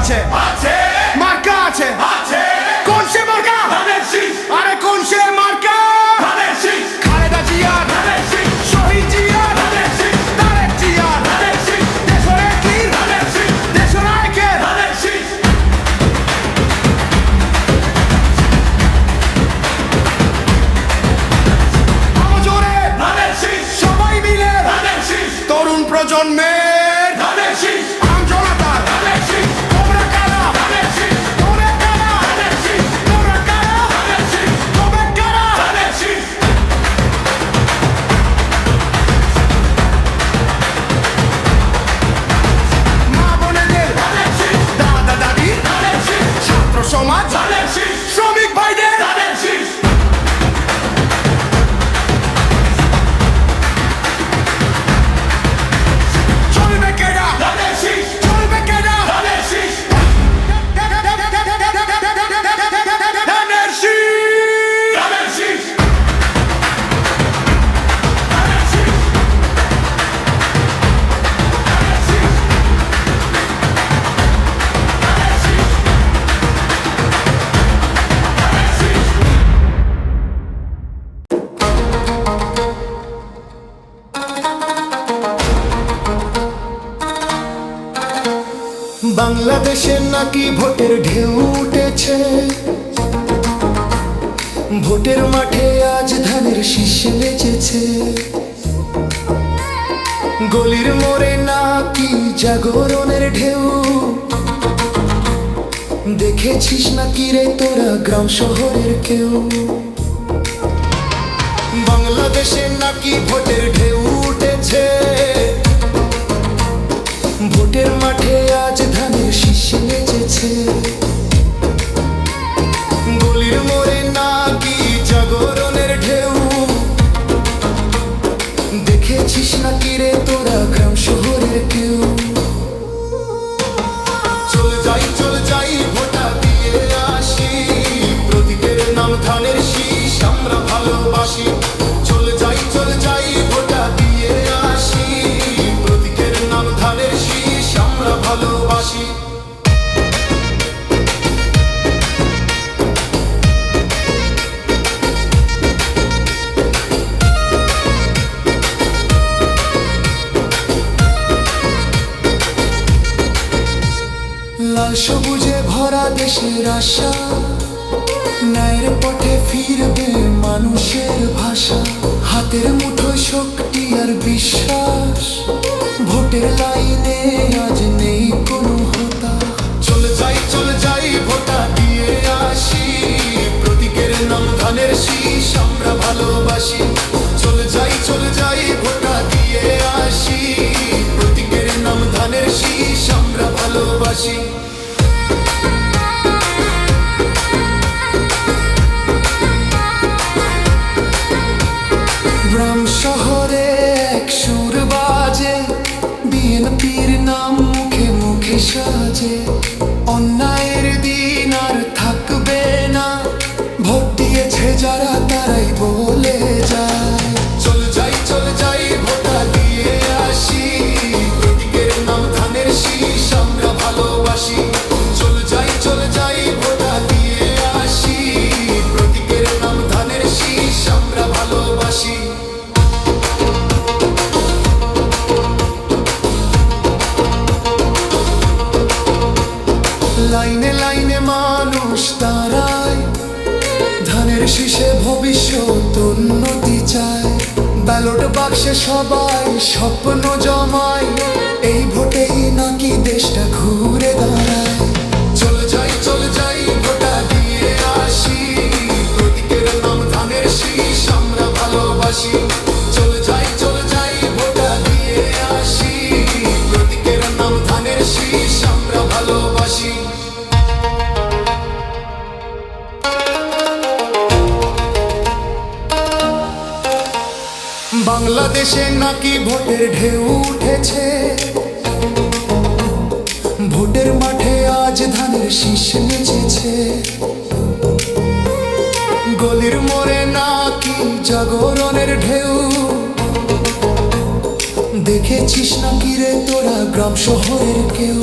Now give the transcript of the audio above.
আছে মার্কা আছে কোন সে মার্কা আরে কোন সে মার্কা খালেদা জিয়ার শহীদ জিয়ার তারেক জিয়ার দেশনেত্রীর দেশনায়কের আমজোরে সবাই মিলে তরুণ প্রজন্মের আমজনতার তোমরা কারা তোমরা কারা তোমরা কারা তোমরা কারা মা বোনেদের দাদা দাদি ছাত্র সমাজ শ্রমিক ভাইদের চলবে কেডা চলবে কেডা ধানের শীষ বাংলাদেশে নাকি ভোটের ঢেউ উঠেছে ভোটের মাঠে আজ ধানের শীষ নেচেছে গলির মোড়ে নাকি জাগরণের ঢেউ দেখেছিস নাকি রে তোরা গ্রাম শহরের কেউ বাংলাদেশে নাকি ভোটের ঢেউ উঠেছে ভোটের মাঠে আজ ধানের শীষ নেচেছে গলির মোড়ে নাকি জাগরণের ঢেউ দেখেছিস নাকি রে তোরা গ্রাম শহরের কেউ চল যাই ভোটা দিয়ে আসি প্রতীকের নাম ধানের শীষ আমরা ভালোবাসি চল যাই ভোটা দিয়ে আসি প্রতীকের নাম ধানের শীষ আমরা ভালোবাসি লাল সবুজে ভরা দেশের আশা ন্যায়ের পথে ফিরবে মানুষের ভাষা হাতের মুঠোয় শক্তি আর বিশ্বাস ভোটের লাইনে আজ নেই কোনো হতা চল যাই ভোটা দিয়ে আসি প্রতীকের নাম ধানের শীষ আমরা ভালোবাসি চল যাই ভোটা দিয়ে আসি প্রতীকের নাম ধানের শীষ আমরা ভালোবাসি গ্রাম শহরে এক সুর বাজে বিএনপির নাম মুখে মুখে সাজে অন্যায়ের দিন আর থাকবে না ভোট দিয়েছে যারা তারাই বলে যায় চল যাই ভোটা দিয়ে আসি প্রতীকের নাম ধানের শীষ আমরা ভালোবাসি চল যাই ভোটা দিয়ে আসি প্রতীকের নাম ধানের শীষ আমরা ভালোবাসি লাইনে মানুষ তারায় ধানের শীষে ভবিষ্যৎ উন্নতি চায় ব্যালট বাক্সে সবাই স্বপ্ন জমায় এই ভোটেই নাকি দেশটা ঘুরে দাঁড়ায় চল যাই ভোটা দিয়ে আসি প্রতীকের নাম ধানের শীষ আমরা ভালোবাসি চল যাই ভোটা দিয়ে আসি প্রতীকের নাম ধানের শীষ আমরা ভালোবাসি বাংলাদেশে নাকি ভোটের ঢেউ উঠেছে ভোটের মাঠে আজ ধানের শীষ নেচেছে গলির মোড়ে নাকি জাগরণের ঢেউ দেখেছিস নাকি রে তোরা গ্রাম শহরের কেউ